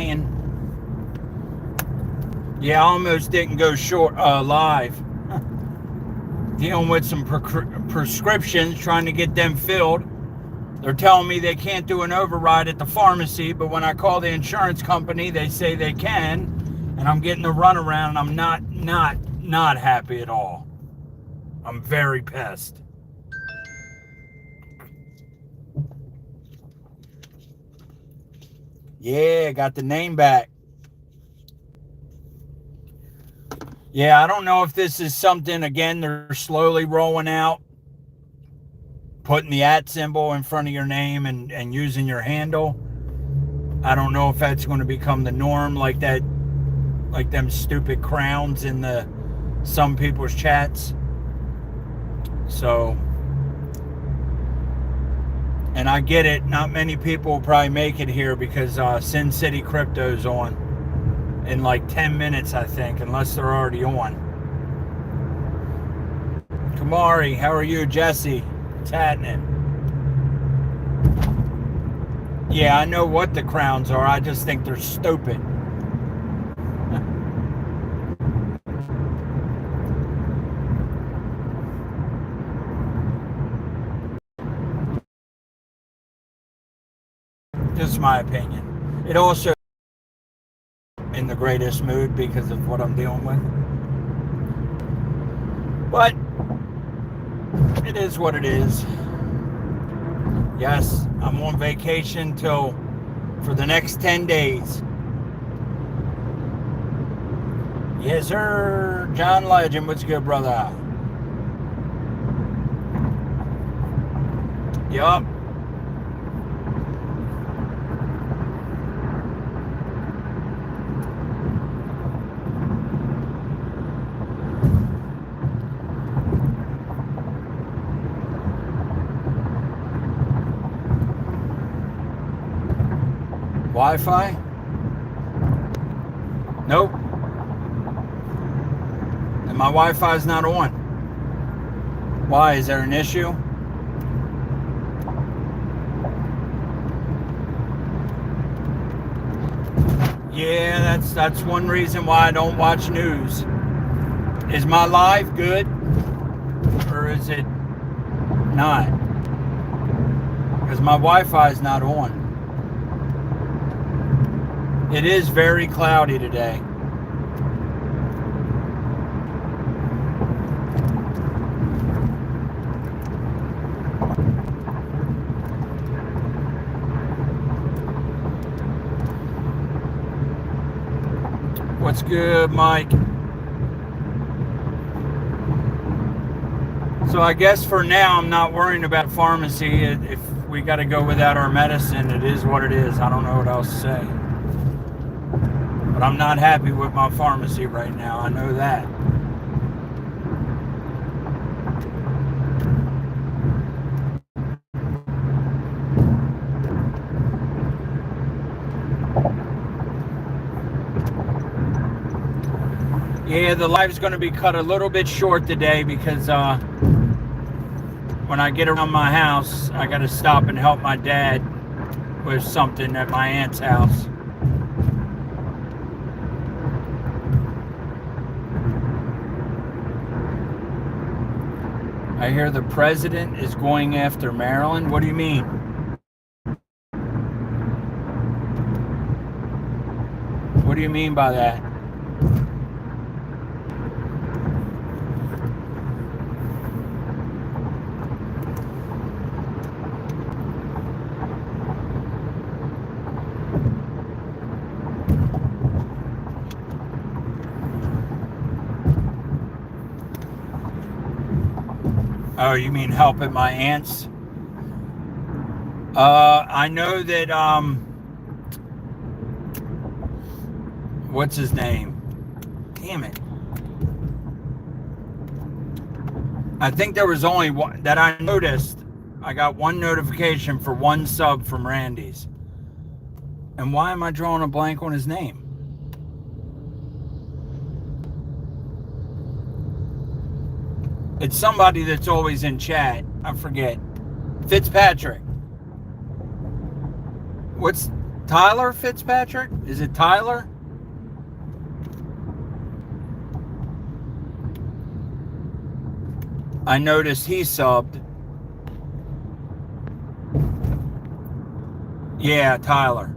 trying. Yeah, I almost didn't go live. Dealing with some prescriptions, trying to get them filled. They're telling me they can't do an override at the pharmacy, but when I call the insurance company, they say they can, and I'm getting the runaround, and I'm not happy at all. I'm very pissed. Yeah, got the name back. Yeah, I don't know if this is something, again, they're slowly rolling out, putting the @ symbol in front of your name and using your handle. I don't know if that's going to become the norm, like them stupid crowns in some people's chats. So, and I get it, not many people will probably make it here because Sin City Crypto's on in like 10 minutes, I think, unless they're already on. Kamari, how are you? Jesse, what's happening? Yeah, I know what the crowns are. I just think they're stupid. Just my opinion. It also in the greatest mood because of what I'm dealing with. But it is what it is. Yes, I'm on vacation for the next 10 days. Yes, sir. John Legend, what's good, brother? Yup. Wi-Fi? Nope. And my Wi-Fi is not on. Why? Is there an issue? Yeah, that's one reason why I don't watch news. Is my live good? Or is it not? Because my Wi-Fi is not on. It is very cloudy today. What's good, Mike? So I guess for now I'm not worrying about pharmacy. If we got to go without our medicine, it is what it is. I don't know what else to say. But I'm not happy with my pharmacy right now. I know that. Yeah, the live's going to be cut a little bit short today because when I get around my house, I got to stop and help my dad with something at my aunt's house. I hear the president is going after Maryland. What do you mean? What do you mean by that? Oh, you mean help at my aunt's? I know that, what's his name? Damn it. I think there was only one that I noticed. I got one notification for one sub from Randy's. And why am I drawing a blank on his name? It's somebody that's always in chat. I forget. Fitzpatrick. Tyler Fitzpatrick? Is it Tyler? I noticed he subbed. Yeah, Tyler.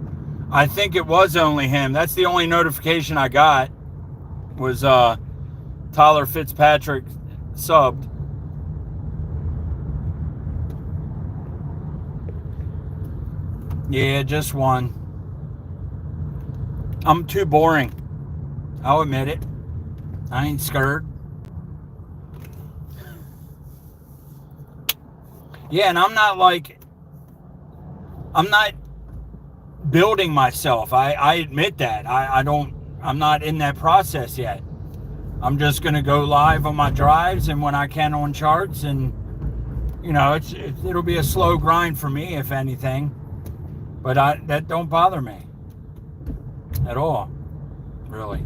I think it was only him. That's the only notification I got was Tyler Fitzpatrick subbed. Yeah, just one. I'm too boring. I'll admit it. I ain't scared. Yeah, and I'm not building myself. I admit that. I'm not in that process yet. I'm just going to go live on my drives and when I can on charts, and it'll be a slow grind for me if anything. But that don't bother me at all, really.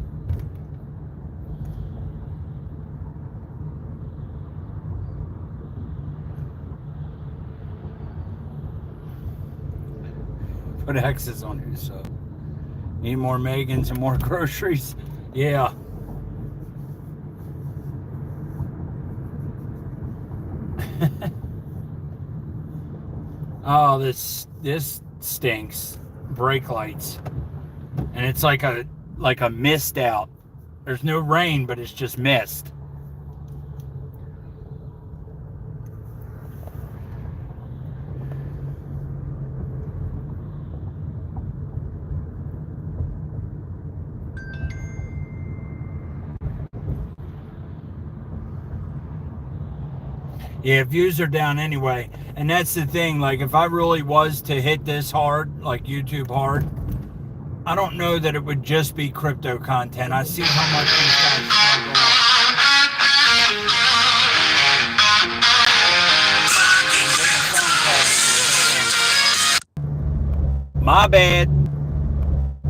Put X's on you, so need more Megans and more groceries. Yeah. Oh, this stinks. Brake lights, and it's like a mist out. There's no rain, but it's just mist. Yeah, views are down anyway. And that's the thing, like if I really was to hit this hard, like YouTube hard, I don't know that it would just be crypto content. I see how much these guys.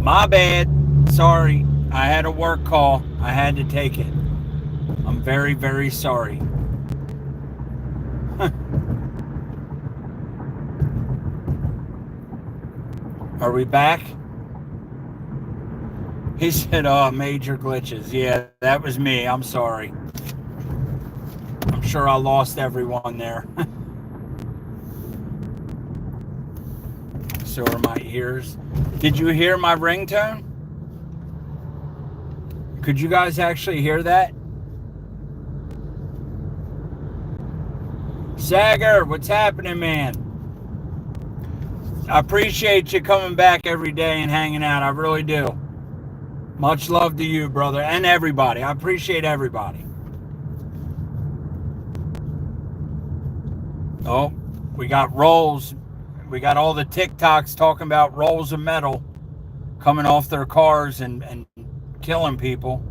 My bad. Sorry. I had a work call. I had to take it. I'm very, very sorry. Are we back? He said, oh, major glitches. Yeah, that was me. I'm sorry. I'm sure I lost everyone there. So are my ears. Did you hear my ringtone? Could you guys actually hear that? Sagger, what's happening, man? I appreciate you coming back every day and hanging out. I really do. Much love to you, brother, and everybody. I appreciate everybody. Oh, we got rolls. We got all the TikToks talking about rolls of metal coming off their cars and killing people.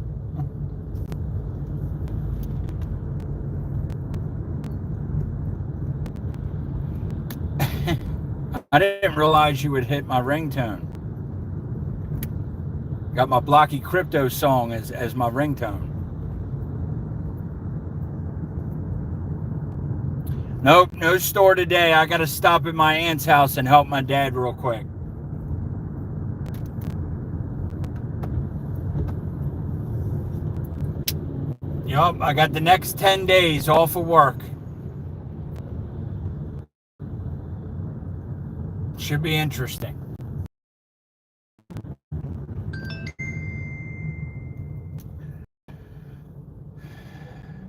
I didn't realize you would hit my ringtone. Got my Blocky crypto song as my ringtone. Nope, no store today. I got to stop at my aunt's house and help my dad real quick. Yup, I got the next 10 days off of work. Should be interesting.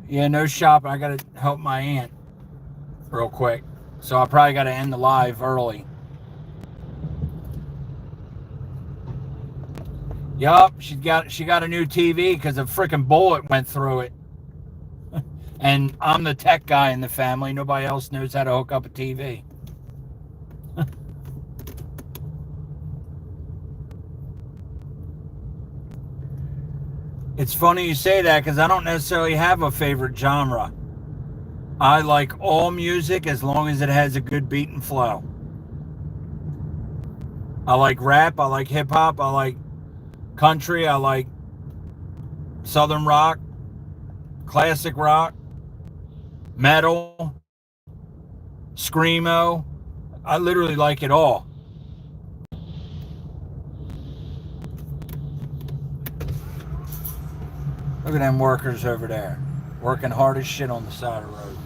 Yeah, no shopping. I got to help my aunt real quick. So I probably got to end the live early. Yup, she got a new TV because a freaking bullet went through it. And I'm the tech guy in the family. Nobody else knows how to hook up a TV. It's funny you say that because I don't necessarily have a favorite genre. I like all music as long as it has a good beat and flow. I like rap, I like hip hop, I like country, I like southern rock, classic rock, metal, screamo. I literally like it all. Look at them workers over there. Working hard as shit on the side of the road.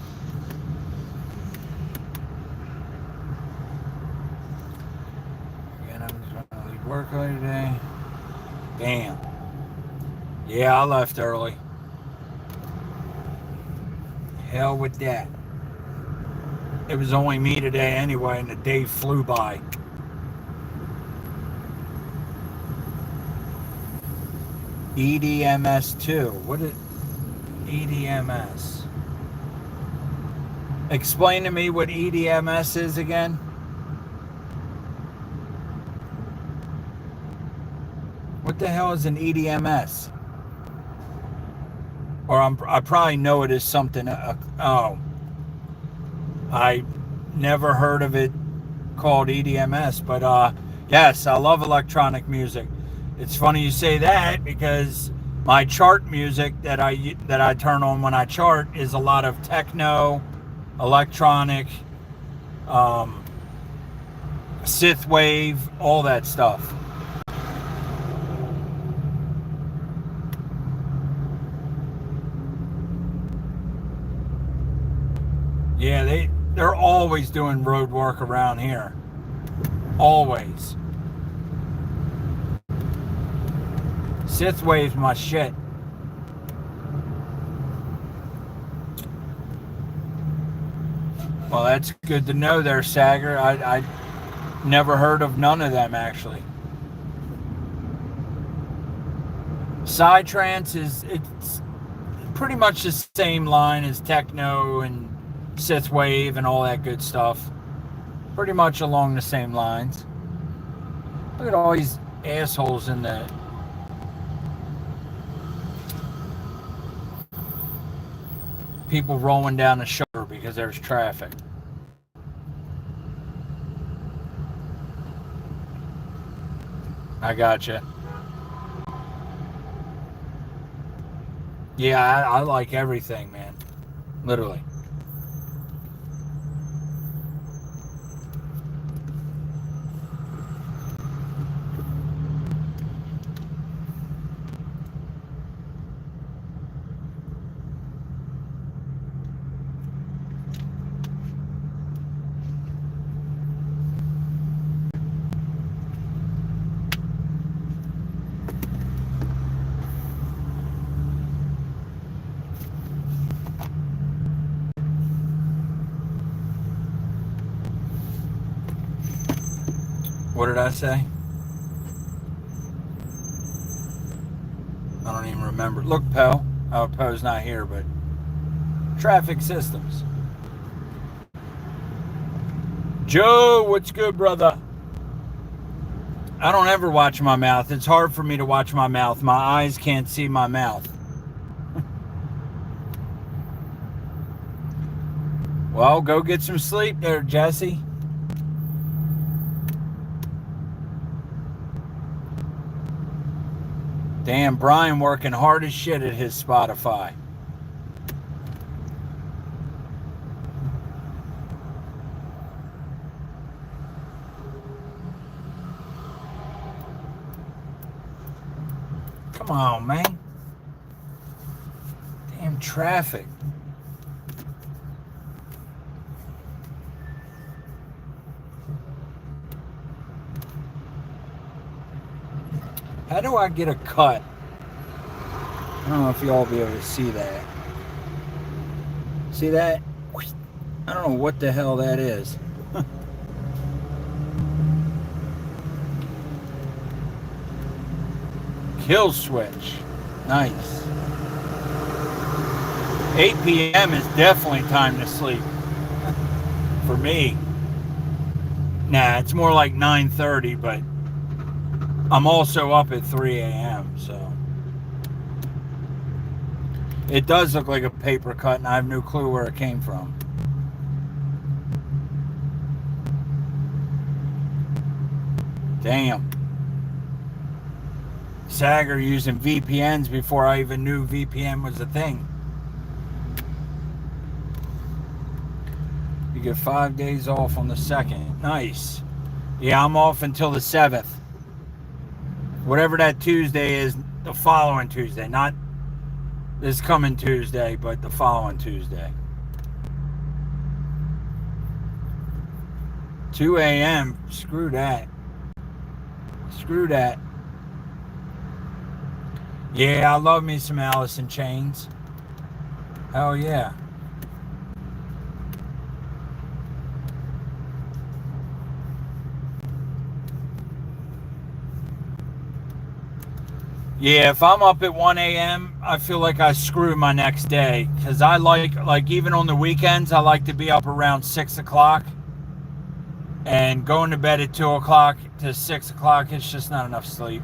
Again, I'm going to leave work early today. Damn. Yeah, I left early. Hell with that. It was only me today anyway, and the day flew by. EDMS2. What is EDMS? Explain to me what EDMS is again. What the hell is an EDMS? Or I probably know it as something. Oh. I never heard of it called EDMS, but yes, I love electronic music. It's funny you say that because my chart music that I turn on when I chart is a lot of techno, electronic, synthwave, all that stuff. Yeah, they're always doing road work around here. Always. Synthwave's my shit. Well, that's good to know there, Sager. I never heard of none of them, actually. Psytrance it's pretty much the same line as techno and synthwave and all that good stuff. Pretty much along the same lines. Look at all these assholes in the... people rolling down the shoulder because there's traffic. I gotcha. Yeah, I like everything, man. Literally. What did I say? I don't even remember. Look, Poe. Oh, Poe's not here, but traffic systems. Joe, what's good, brother? I don't ever watch my mouth. It's hard for me to watch my mouth. My eyes can't see my mouth. Well, go get some sleep there, Jesse. Damn, Brian working hard as shit at his Spotify. Come on, man. Damn traffic. How do I get a cut? I don't know if y'all will be able to see that. See that? I don't know what the hell that is. Kill switch. Nice. 8 p.m. is definitely time to sleep. For me. Nah, it's more like 9:30, but I'm also up at 3 a.m., so. It does look like a paper cut, and I have no clue where it came from. Damn. Sager using VPNs before I even knew VPN was a thing. You get 5 days off on the 2nd. Nice. Yeah, I'm off until the 7th. Whatever that Tuesday is, the following Tuesday, not this coming Tuesday, but the following Tuesday. 2 a.m. Screw that. Screw that. Yeah, I love me some Alice in Chains. Hell yeah. Yeah, if I'm up at 1 a.m., I feel like I screw my next day. Because I like even on the weekends, I like to be up around 6 o'clock. And going to bed at 2 o'clock to 6 o'clock, it's just not enough sleep.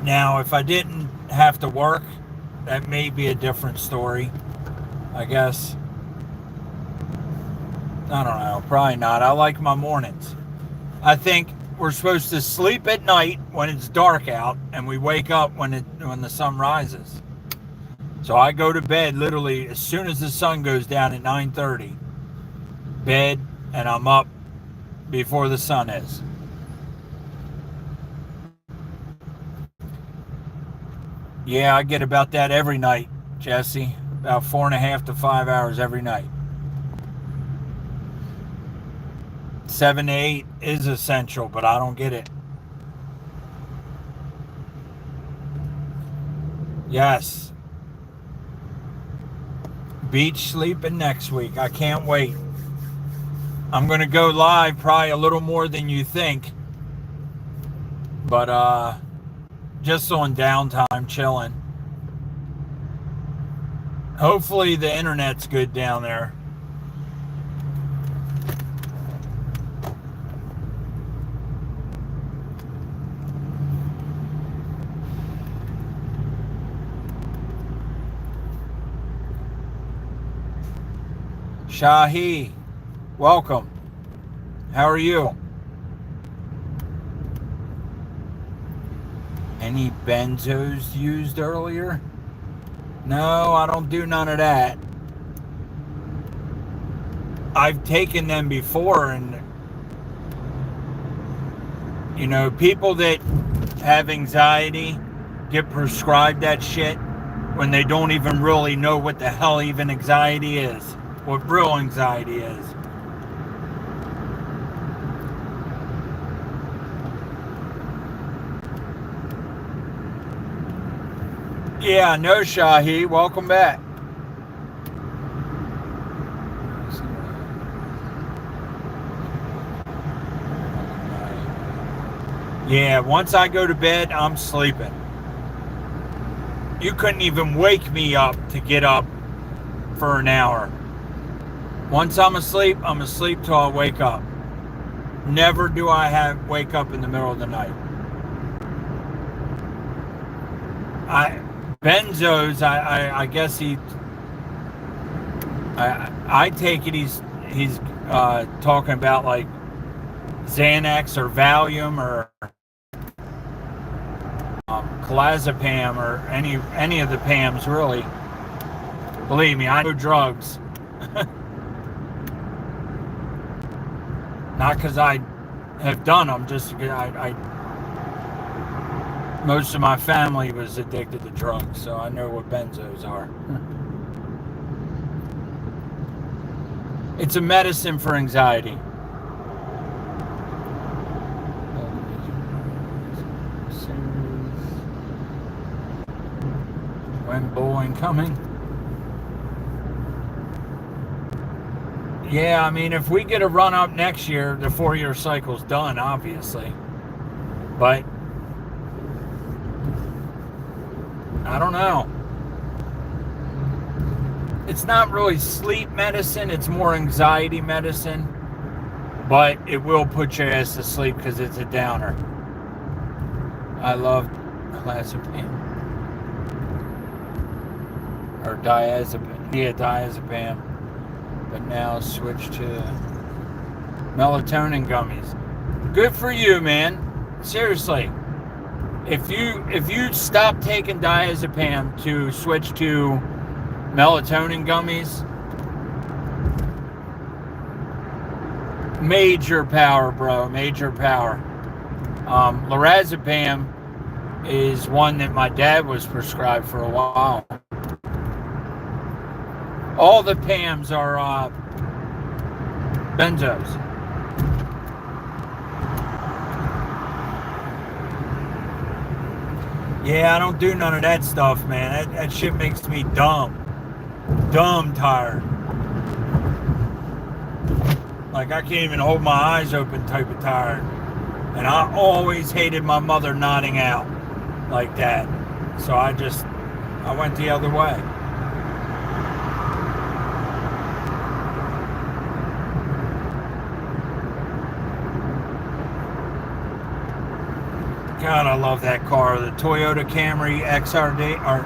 Now, if I didn't have to work, that may be a different story, I guess. I don't know. Probably not. I like my mornings. I think we're supposed to sleep at night when it's dark out, and we wake up when the sun rises. So I go to bed literally as soon as the sun goes down at 9:30. Bed, and I'm up before the sun is. Yeah, I get about that every night, Jesse. About 4.5 to 5 hours every night. 7 to 8 is essential, but I don't get it. Yes. Beach sleeping next week. I can't wait. I'm going to go live probably a little more than you think. But just on downtime, chilling. Hopefully the internet's good down there. Shahi, welcome. How are you? Any benzos used earlier? No, I don't do none of that. I've taken them before, and you know, people that have anxiety get prescribed that shit when they don't even really know what the hell even anxiety is, what real anxiety is. Yeah, no, Shahi, welcome back. Yeah, once I go to bed, I'm sleeping. You couldn't even wake me up to get up for an hour. Once I'm asleep till I wake up. Never do I wake up in the middle of the night. Benzos, I guess I take it he's talking about like Xanax or Valium or clozapam or any of the PAMs, really. Believe me, I know drugs. Not because I have done them, just because most of my family was addicted to drugs, so I know what benzos are. It's a medicine for anxiety. When bowling coming? Yeah, I mean, if we get a run up next year, the 4-year cycle's done, obviously. But I don't know. It's not really sleep medicine, it's more anxiety medicine. But it will put your ass to sleep because it's a downer. I love clozapam. Or diazepam. Yeah, diazepam. But now switch to melatonin gummies. Good for you, man. Seriously. If you stop taking diazepam to switch to melatonin gummies, major power, bro. Major power. Lorazepam is one that my dad was prescribed for a while. All the PAMs are benzos. Yeah, I don't do none of that stuff, man. That shit makes me dumb. Dumb tired. Like, I can't even hold my eyes open type of tired. And I always hated my mother nodding out like that. So I went the other way. God, I love that car. The Toyota Camry XRD, or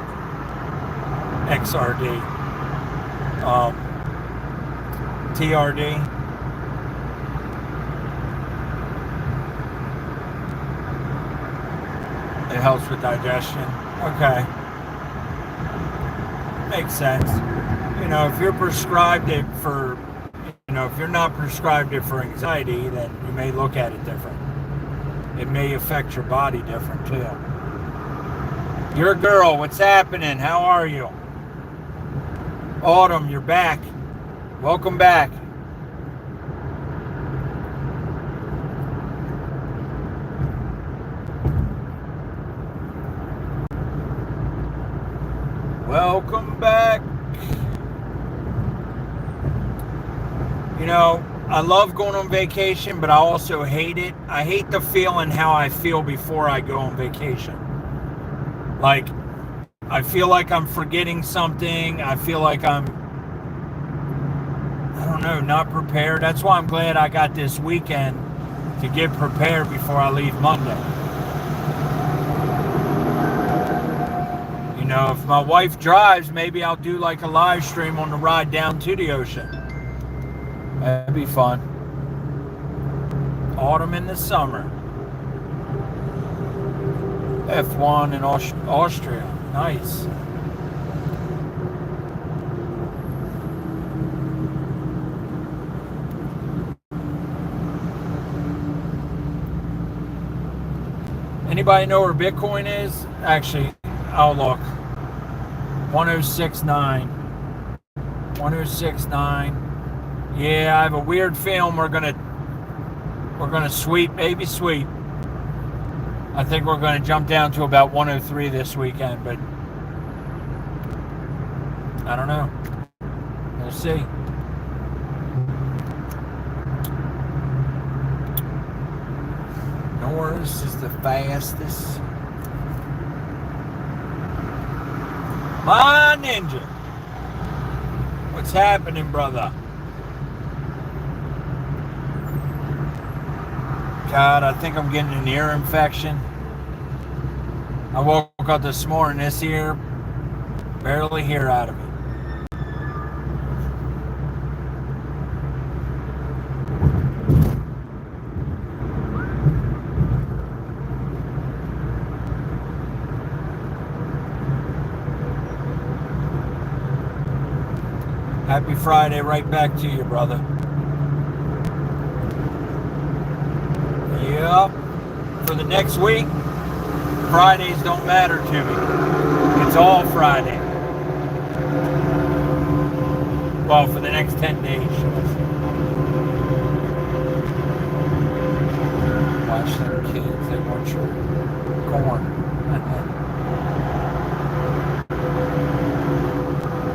XRD, TRD. It helps with digestion. Okay. Makes sense. You know, if you're prescribed it for, if you're not prescribed it for anxiety, then you may look at it different. It may affect your body different too. Your girl, what's happening? How are you? Autumn, you're back. Welcome back. Welcome back. You know, I love going on vacation, but I also hate it. I hate the feeling how I feel before I go on vacation. Like, I feel like I'm forgetting something. I feel like I don't know, not prepared. That's why I'm glad I got this weekend to get prepared before I leave Monday. You know, if my wife drives, maybe I'll do like a live stream on the ride down to the ocean. That'd be fun. Autumn in the summer. F1 in Austria. Nice. Anybody know where Bitcoin is? Actually, I'll look. 1069. 1069. Yeah, I have a weird feeling we're gonna sweep, maybe sweep. I think we're gonna jump down to about 103 this weekend, but I don't know. We'll see. Norris is the fastest. My ninja. What's happening, brother? God, I think I'm getting an ear infection. I woke up this morning, this ear, barely hear out of it. Happy Friday, right back to you, brother. Yep. For the next week, Fridays don't matter to me. It's all Friday. Well, for the next 10 days. Watch them kids, they want your corn.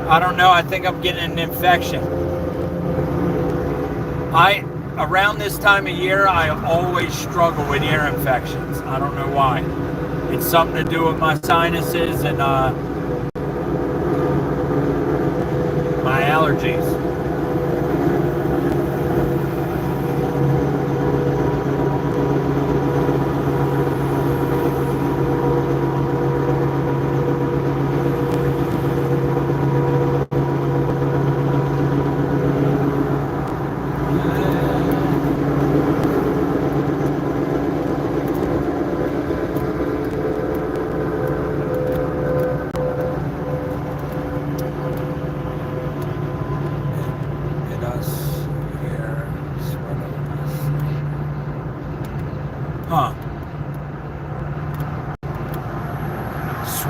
I don't know, I think I'm getting an infection. Around this time of year, I always struggle with ear infections. I don't know why. It's something to do with my sinuses and my allergies.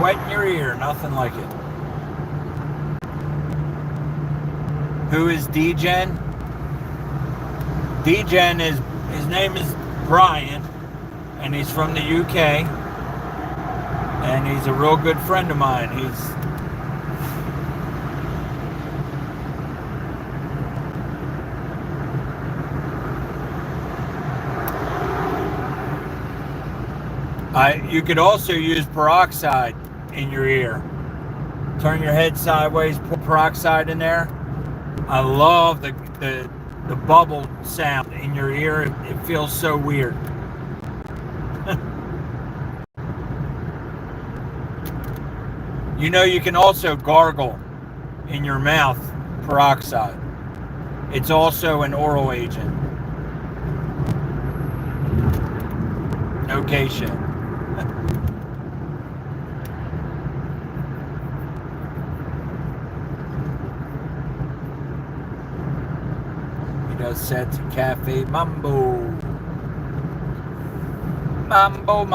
sweat in your ear, nothing like it. Who is D-Gen? D-Gen his name is Brian, and he's from the UK, and he's a real good friend of mine. You could also use peroxide in your ear. Turn your head sideways, put peroxide in there. I love the bubble sound in your ear. It feels so weird. You know, you can also gargle in your mouth peroxide. It's also an oral agent. Okay, shit. He does sets at Cafe Mambo. Mambo.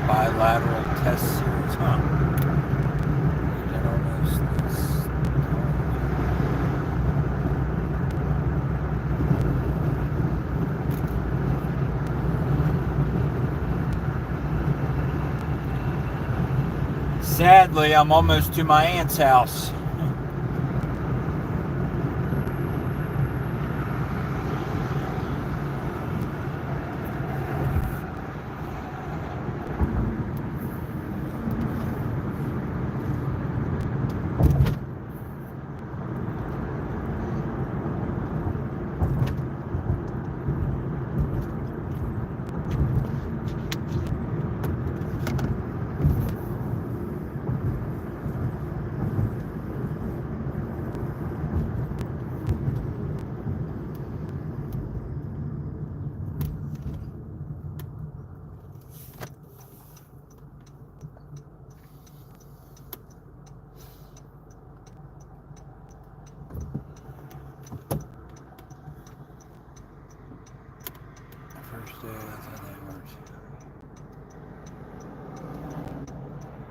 Bilateral test series, huh? Sadly, I'm almost to my aunt's house.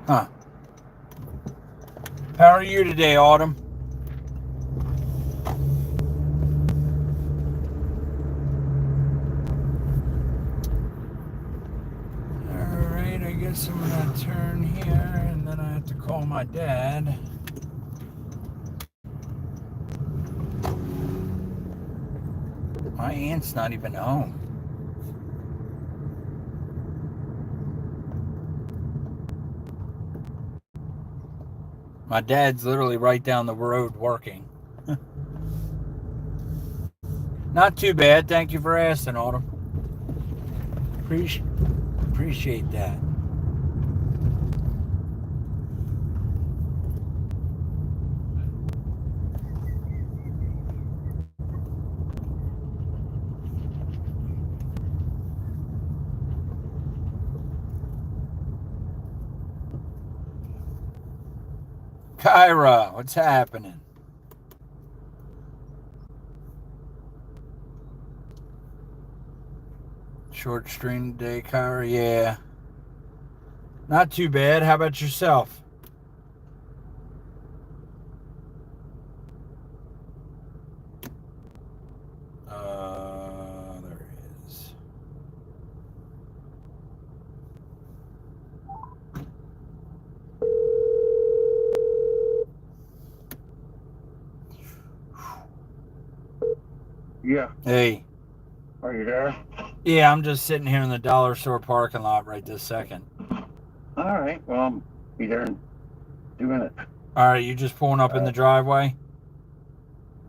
Huh. How are you today, Autumn? Alright, I guess I'm gonna turn here and then I have to call my dad. My aunt's not even home. My dad's literally right down the road working. Not too bad. Thank you for asking, Autumn. Appreciate that. Kyra, what's happening? Short stream today, Kyra. Yeah. Not too bad. How about yourself? There it is. Yeah. Hey. Are you there? Yeah, I'm just sitting here in the dollar store parking lot right this second. All right. Well, I'm be there in 2 minutes. All right, you just pulling up in the driveway?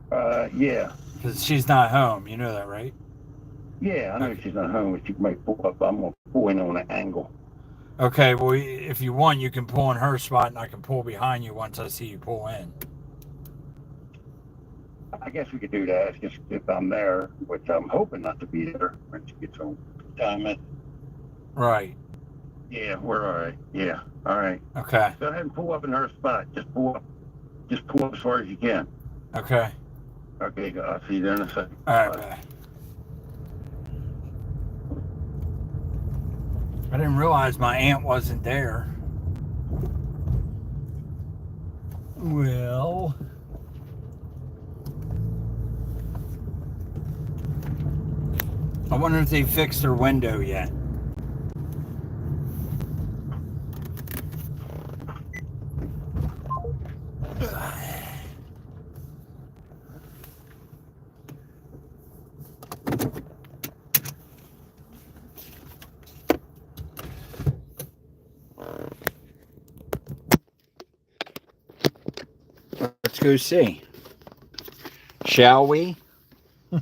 Yeah. Because she's not home. You know that, right? Yeah, I know she's not home, but she might pull up. I'm going to pull in on an angle. Okay, well, if you want, you can pull in her spot, and I can pull behind you once I see you pull in. I guess we could do that. It's just if I'm there, which I'm hoping not to be there when she gets home. Time it. Right. Yeah, we're all right. Yeah, all right. Okay. Go ahead and pull up in her spot. Just pull up. Just pull up as far as you can. Okay. Okay, I'll see you in a second. All right, bye. I didn't realize my aunt wasn't there. Well, I wonder if they fixed their window yet. Let's go see. Shall we? I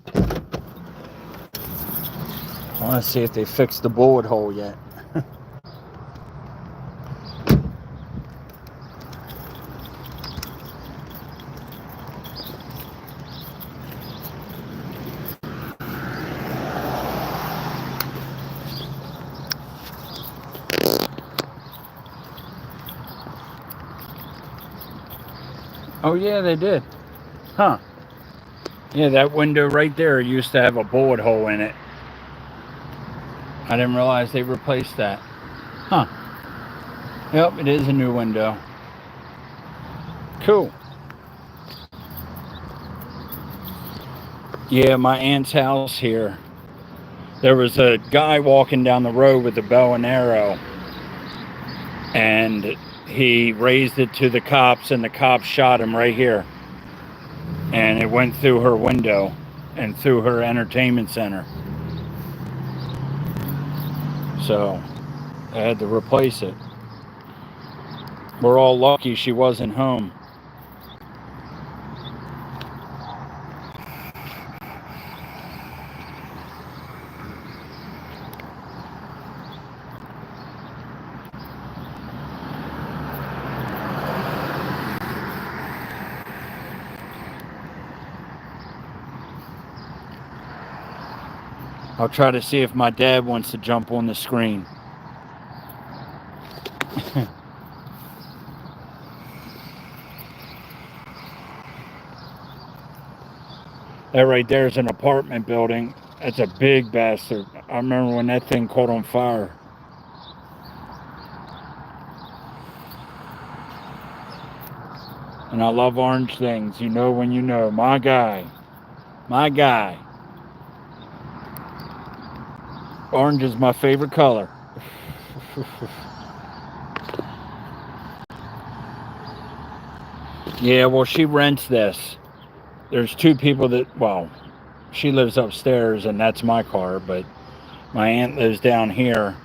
want to see if they fixed the bullet hole yet. Oh yeah, they did. Huh. Yeah, that window right there used to have a bullet hole in it. I didn't realize they replaced that. Huh. Yep, it is a new window. Cool. Yeah, my aunt's house here. There was a guy walking down the road with a bow and arrow. And he raised it to the cops, and the cops shot him right here. And it went through her window and through her entertainment center. So I had to replace it. We're all lucky she wasn't home. I'll try to see if my dad wants to jump on the screen. That right there is an apartment building. That's a big bastard. I remember when that thing caught on fire. And I love orange things. You know when you know. My guy. My guy. Orange is my favorite color. Yeah, well, she rents this. There's two people that, well, she lives upstairs and that's my car, but my aunt lives down here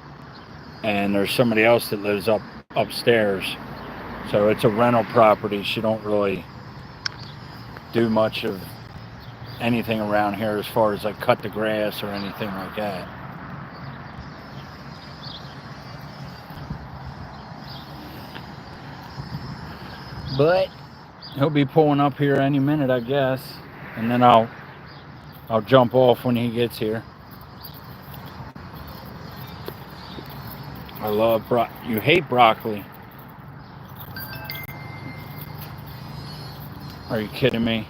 and there's somebody else that lives upstairs. So it's a rental property. She don't really do much of anything around here as far as like cut the grass or anything like that. But he'll be pulling up here any minute, I guess. And then I'll jump off when he gets here. I love you hate broccoli. Are you kidding me?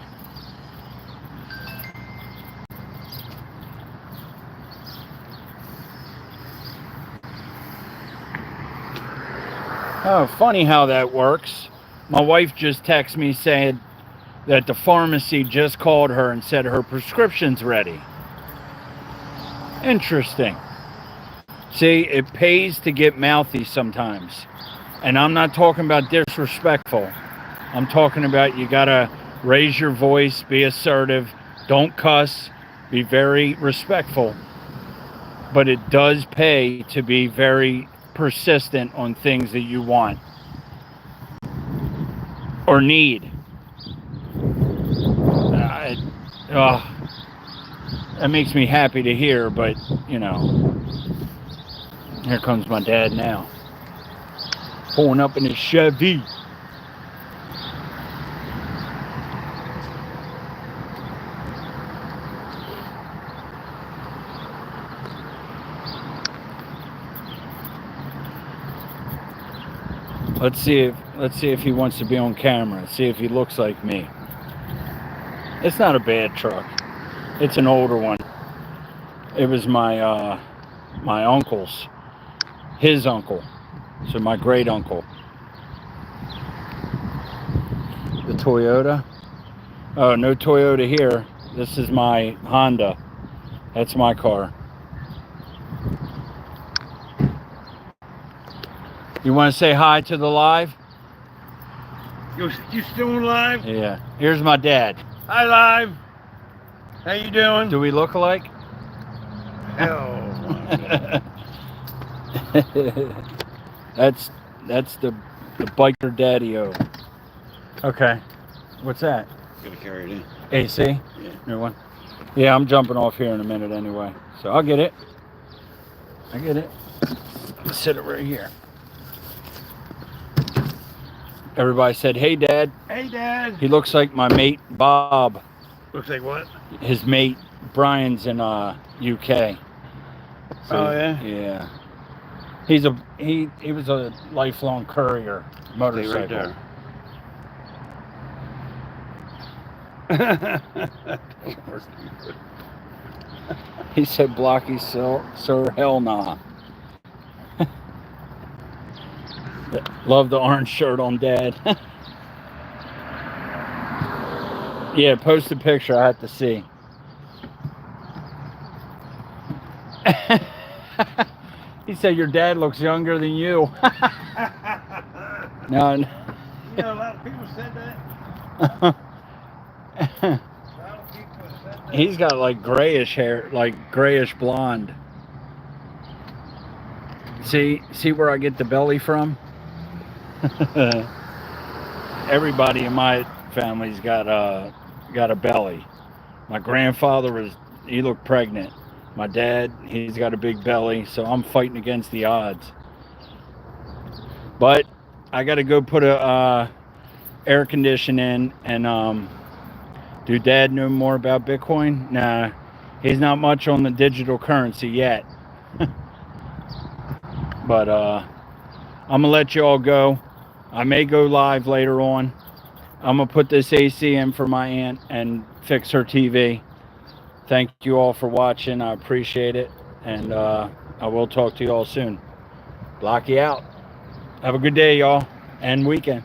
Oh, funny how that works. My wife just texted me saying that the pharmacy just called her and said her prescription's ready. Interesting. See, it pays to get mouthy sometimes. And I'm not talking about disrespectful. I'm talking about you gotta raise your voice, be assertive, don't cuss, be very respectful. But it does pay to be very persistent on things that you want or need. That makes me happy to hear, but you know, here comes my dad now, pulling up in his Chevy. Let's see if he wants to be on camera. See if he looks like me. It's not a bad truck. It's an older one. It was my my uncle's, his uncle, so my great uncle. The Toyota. Oh, no Toyota here. This is my Honda. That's my car. You want to say hi to the live? You still live? Yeah. Here's my dad. Hi, live. How you doing? Do we look alike? Hell. that's the biker daddy-o. Okay. What's that? Gonna carry it in. AC? Yeah. New one? Yeah, I'm jumping off here in a minute anyway. So I'll get it. I get it. Sit it right here. Everybody said, hey, Dad. Hey, Dad. He looks like my mate, Bob. Looks like what? His mate, Brian's in UK. So, Oh, yeah? Yeah. He was a lifelong courier motorcycle. Right there. He said, Blocky, sir, hell nah. Love the orange shirt on Dad. Yeah, post a picture. I have to see. He said your dad looks younger than you. No. You know, a lot of people said that. He's got like grayish hair, like grayish blonde. See where I get the belly from? Everybody in my family's got a belly. My grandfather he looked pregnant. My dad, he's got a big belly, so I'm fighting against the odds. But I got to go put a air condition in, and do Dad know more about Bitcoin? Nah, he's not much on the digital currency yet. But I'm gonna let you all go. I may go live later on. I'm gonna put this AC in for my aunt and fix her TV. Thank you all for watching. I appreciate it, and I will talk to you all soon. Blocky out. Have a good day, y'all, and weekend.